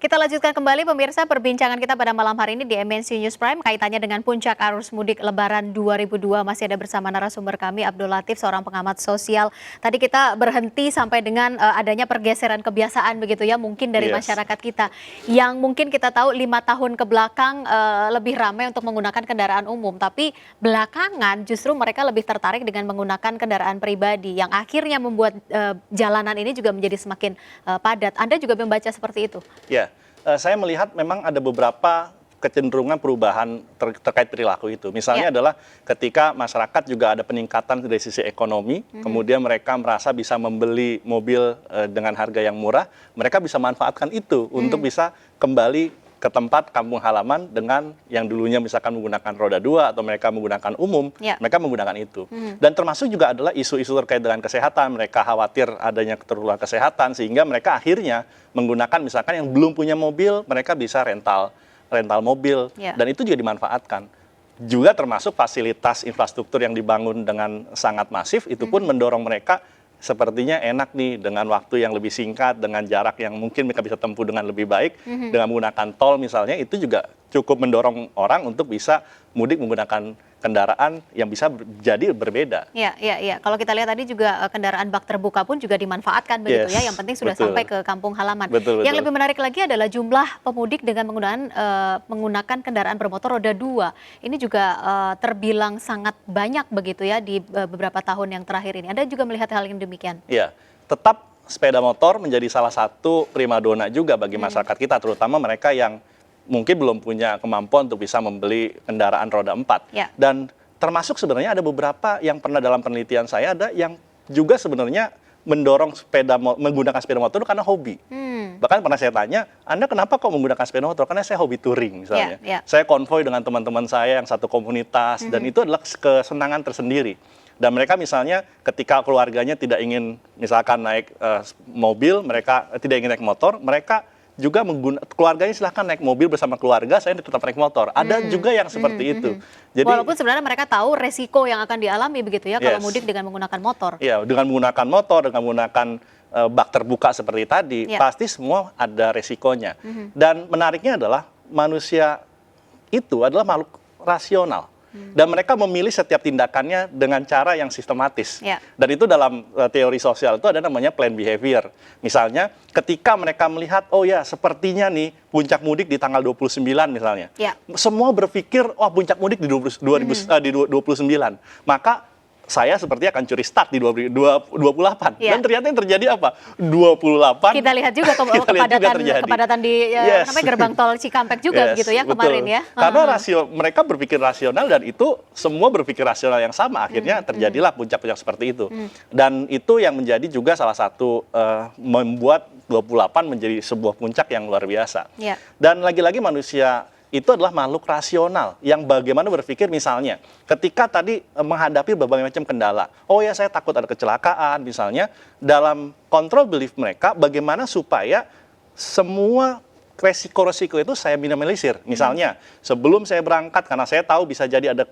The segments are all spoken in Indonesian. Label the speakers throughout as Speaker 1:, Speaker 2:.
Speaker 1: Kita lanjutkan kembali pemirsa perbincangan kita pada malam hari ini di MNC News Prime kaitannya dengan puncak arus mudik Lebaran 2002. Masih ada bersama narasumber kami Abdul Latif, seorang pengamat sosial. Tadi kita berhenti sampai dengan adanya pergeseran kebiasaan begitu ya, mungkin dari masyarakat kita yang mungkin kita tahu 5 tahun ke belakang lebih ramai untuk menggunakan kendaraan umum, tapi belakangan justru mereka lebih tertarik dengan menggunakan kendaraan pribadi yang akhirnya membuat jalanan ini juga menjadi semakin padat. Anda juga membaca seperti itu?
Speaker 2: Ya, saya melihat memang ada beberapa kecenderungan perubahan terkait perilaku itu. Misalnya adalah ketika masyarakat juga ada peningkatan dari sisi ekonomi, kemudian mereka merasa bisa membeli mobil dengan harga yang murah, mereka bisa manfaatkan itu untuk bisa kembali ke tempat kampung halaman dengan yang dulunya misalkan menggunakan roda 2 atau mereka menggunakan umum, mereka menggunakan itu. Dan termasuk juga adalah isu-isu terkait dengan kesehatan, mereka khawatir adanya ketertular kesehatan sehingga mereka akhirnya menggunakan misalkan yang belum punya mobil, mereka bisa rental mobil dan itu juga dimanfaatkan. Juga termasuk fasilitas infrastruktur yang dibangun dengan sangat masif itu pun mendorong mereka sepertinya enak nih dengan waktu yang lebih singkat, dengan jarak yang mungkin mereka bisa tempuh dengan lebih baik, dengan menggunakan tol misalnya, itu juga cukup mendorong orang untuk bisa mudik menggunakan kendaraan yang bisa jadi berbeda.
Speaker 1: Iya. Kalau kita lihat tadi juga kendaraan bak terbuka pun juga dimanfaatkan begitu ya, yang penting sudah sampai ke kampung halaman. Yang lebih menarik lagi adalah jumlah pemudik dengan menggunakan kendaraan bermotor roda 2. Ini juga terbilang sangat banyak begitu ya di beberapa tahun yang terakhir ini. Anda juga melihat hal yang demikian?
Speaker 2: Iya, tetap sepeda motor menjadi salah satu primadona juga bagi masyarakat kita, terutama mereka yang mungkin belum punya kemampuan untuk bisa membeli kendaraan roda 4. Dan termasuk sebenarnya ada beberapa yang pernah dalam penelitian saya ada yang juga sebenarnya mendorong menggunakan sepeda motor karena hobi. Bahkan pernah saya tanya, Anda kenapa kok menggunakan sepeda motor? Karena saya hobi touring misalnya. Saya konvoy dengan teman-teman saya yang satu komunitas dan itu adalah kesenangan tersendiri. Dan mereka misalnya ketika keluarganya tidak ingin misalkan naik mobil, mereka tidak ingin naik motor, mereka juga keluarganya silahkan naik mobil bersama keluarga, saya tetap naik motor. Ada juga yang seperti itu. Jadi,
Speaker 1: walaupun sebenarnya mereka tahu resiko yang akan dialami begitu ya kalau mudik dengan menggunakan motor.
Speaker 2: Iya, dengan menggunakan motor, dengan menggunakan bak terbuka seperti tadi, pasti semua ada resikonya. Dan menariknya adalah manusia itu adalah makhluk rasional. Dan mereka memilih setiap tindakannya dengan cara yang sistematis. Dan itu dalam teori sosial itu ada namanya planned behavior. Misalnya ketika mereka melihat, oh ya sepertinya nih puncak mudik di tanggal 29 misalnya. Semua berpikir, wah puncak mudik di 29. Maka saya sepertinya akan curi start di 28. Dan ternyata yang terjadi apa? 28.
Speaker 1: Kita lihat juga kepadatan di namanya gerbang tol Cikampek juga gitu ya kemarin ya.
Speaker 2: Karena mereka berpikir rasional dan itu semua berpikir rasional yang sama. Akhirnya terjadilah puncak-puncak seperti itu. Dan itu yang menjadi juga salah satu membuat 28 menjadi sebuah puncak yang luar biasa. Dan lagi-lagi manusia itu adalah makhluk rasional yang bagaimana berpikir misalnya ketika tadi menghadapi berbagai macam kendala. Oh ya saya takut ada kecelakaan misalnya, dalam kontrol belief mereka bagaimana supaya semua resiko-resiko itu saya minimalisir. Misalnya sebelum saya berangkat karena saya tahu bisa jadi ada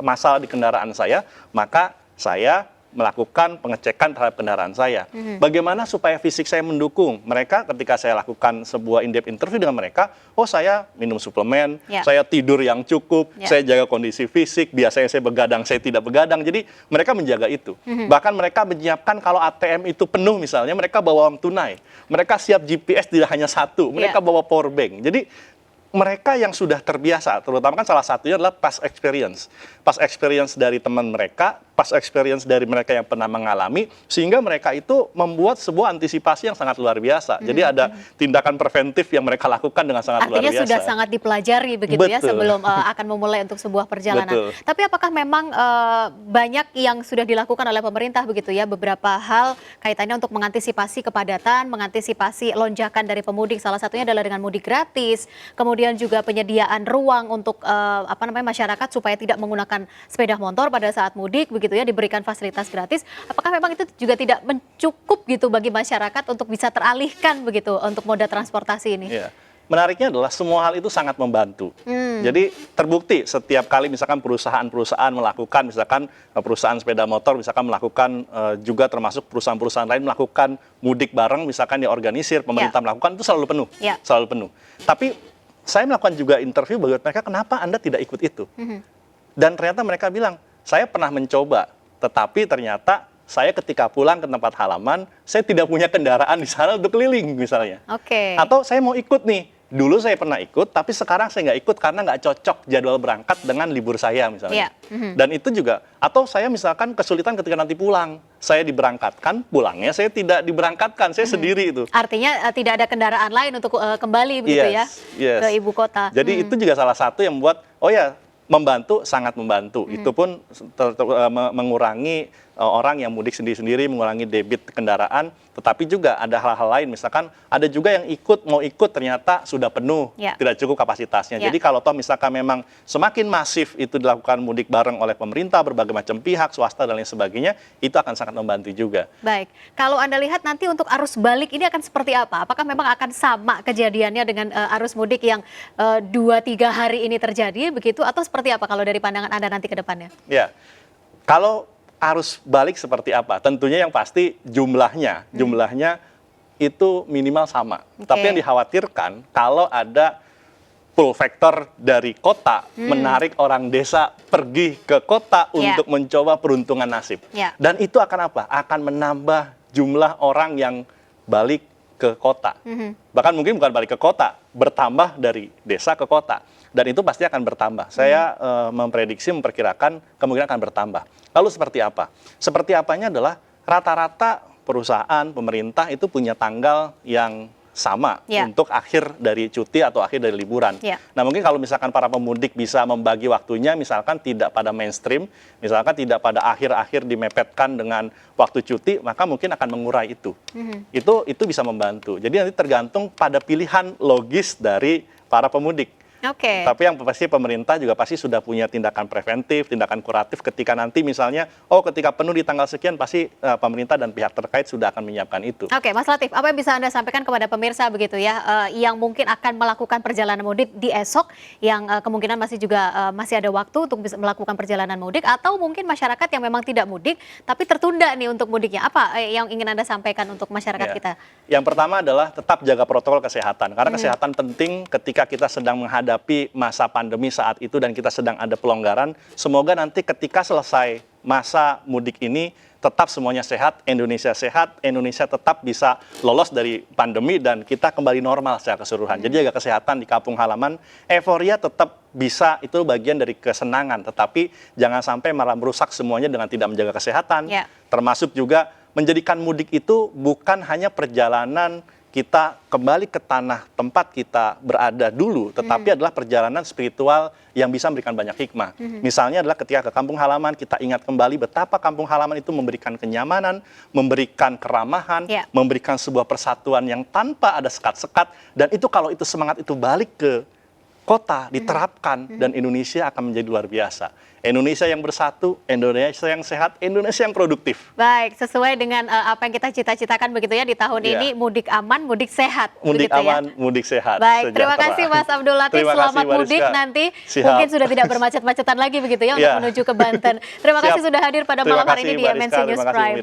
Speaker 2: masalah di kendaraan saya, maka saya melakukan pengecekan terhadap kendaraan saya. Bagaimana supaya fisik saya mendukung mereka ketika saya lakukan sebuah in-depth interview dengan mereka, oh saya minum suplemen, saya tidur yang cukup, saya jaga kondisi fisik, biasanya saya begadang, saya tidak begadang, jadi mereka menjaga itu. Bahkan mereka menyiapkan kalau ATM itu penuh misalnya, mereka bawa uang tunai, mereka siap GPS tidak hanya satu, mereka bawa power bank. Jadi mereka yang sudah terbiasa, terutama kan salah satunya adalah past experience dari teman mereka, past experience dari mereka yang pernah mengalami, sehingga mereka itu membuat sebuah antisipasi yang sangat luar biasa. Jadi ada tindakan preventif yang mereka lakukan dengan sangat luar biasa.
Speaker 1: Artinya sudah sangat dipelajari begitu ya sebelum akan memulai untuk sebuah perjalanan. Tapi apakah memang banyak yang sudah dilakukan oleh pemerintah begitu ya, beberapa hal kaitannya untuk mengantisipasi kepadatan, mengantisipasi lonjakan dari pemudik, salah satunya adalah dengan mudik gratis, kemudian juga penyediaan ruang untuk masyarakat supaya tidak menggunakan sepeda motor pada saat mudik begitu ya, diberikan fasilitas gratis. Apakah memang itu juga tidak mencukup gitu bagi masyarakat untuk bisa teralihkan begitu untuk moda transportasi ini?
Speaker 2: Menariknya adalah semua hal itu sangat membantu. Jadi terbukti setiap kali misalkan perusahaan-perusahaan melakukan, misalkan perusahaan sepeda motor misalkan melakukan, juga termasuk perusahaan-perusahaan lain melakukan mudik bareng, misalkan diorganisir, pemerintah melakukan, itu selalu penuh, selalu penuh. Tapi saya melakukan juga interview bagi mereka, kenapa Anda tidak ikut itu? Dan ternyata mereka bilang, saya pernah mencoba, tetapi ternyata saya ketika pulang ke tempat halaman, saya tidak punya kendaraan di sana untuk keliling misalnya. Atau saya mau ikut nih, dulu saya pernah ikut, tapi sekarang saya nggak ikut karena nggak cocok jadwal berangkat dengan libur saya misalnya. Dan itu juga, atau saya misalkan kesulitan ketika nanti pulang, saya diberangkatkan, pulangnya saya tidak diberangkatkan, saya sendiri itu.
Speaker 1: Artinya tidak ada kendaraan lain untuk kembali begitu ke ibu kota.
Speaker 2: Jadi itu juga salah satu yang membuat, oh ya, membantu, sangat membantu. Itu pun mengurangi orang yang mudik sendiri-sendiri, mengurangi debit kendaraan, tetapi juga ada hal-hal lain. Misalkan ada juga yang mau ikut ternyata sudah penuh, tidak cukup kapasitasnya. Jadi kalau toh misalkan memang semakin masif itu dilakukan mudik bareng oleh pemerintah, berbagai macam pihak, swasta dan lain sebagainya, itu akan sangat membantu juga.
Speaker 1: Baik, kalau Anda lihat nanti untuk arus balik ini akan seperti apa? Apakah memang akan sama kejadiannya dengan arus mudik yang 2-3 hari ini terjadi begitu, atau seperti apa kalau dari pandangan Anda nanti ke depannya?
Speaker 2: Ya, kalau arus balik seperti apa? Tentunya yang pasti jumlahnya itu minimal sama. Tapi yang dikhawatirkan kalau ada pull factor dari kota menarik orang desa pergi ke kota untuk mencoba peruntungan nasib. Dan itu akan apa? Akan menambah jumlah orang yang balik ke kota. Bahkan mungkin bukan balik ke kota, bertambah dari desa ke kota. Dan itu pasti akan bertambah. Saya memperkirakan kemungkinan akan bertambah. Lalu seperti apa? Seperti apanya adalah rata-rata perusahaan, pemerintah itu punya tanggal yang sama untuk akhir dari cuti atau akhir dari liburan. Nah mungkin kalau misalkan para pemudik bisa membagi waktunya, misalkan tidak pada mainstream, misalkan tidak pada akhir-akhir dimepetkan dengan waktu cuti, maka mungkin akan mengurai itu. Itu bisa membantu. Jadi nanti tergantung pada pilihan logis dari para pemudik. Tapi yang pasti pemerintah juga pasti sudah punya tindakan preventif, tindakan kuratif ketika nanti misalnya, ketika penuh di tanggal sekian, pasti pemerintah dan pihak terkait sudah akan menyiapkan itu.
Speaker 1: Mas Latif, apa yang bisa Anda sampaikan kepada pemirsa begitu ya, yang mungkin akan melakukan perjalanan mudik di esok, yang kemungkinan masih ada waktu untuk bisa melakukan perjalanan mudik, atau mungkin masyarakat yang memang tidak mudik, tapi tertunda nih untuk mudiknya. Apa yang ingin Anda sampaikan untuk masyarakat kita?
Speaker 2: Yang pertama adalah tetap jaga protokol kesehatan, karena kesehatan penting ketika kita sedang menghadapi masa pandemi saat itu dan kita sedang ada pelonggaran. Semoga nanti ketika selesai masa mudik ini tetap semuanya sehat, Indonesia tetap bisa lolos dari pandemi dan kita kembali normal secara keseluruhan. Jadi jaga kesehatan di kampung halaman, euforia tetap bisa, itu bagian dari kesenangan, tetapi jangan sampai malah merusak semuanya dengan tidak menjaga kesehatan. Termasuk juga menjadikan mudik itu bukan hanya perjalanan kita kembali ke tanah tempat kita berada dulu, tetapi adalah perjalanan spiritual yang bisa memberikan banyak hikmah. Misalnya adalah ketika ke kampung halaman, kita ingat kembali betapa kampung halaman itu memberikan kenyamanan, memberikan keramahan, memberikan sebuah persatuan yang tanpa ada sekat-sekat, dan itu kalau itu semangat itu balik ke kota, diterapkan, dan Indonesia akan menjadi luar biasa. Indonesia yang bersatu, Indonesia yang sehat, Indonesia yang produktif.
Speaker 1: Baik, sesuai dengan apa yang kita cita-citakan begitu ya di tahun ini, mudik aman, mudik sehat.
Speaker 2: Mudik aman, mudik sehat.
Speaker 1: Baik, terima kasih Mas Abdul Latif, selamat mudik nanti. Mungkin sudah tidak bermacet-macetan lagi begitu ya untuk menuju ke Banten. Terima kasih sudah hadir pada malam hari ini di MNC News Prime.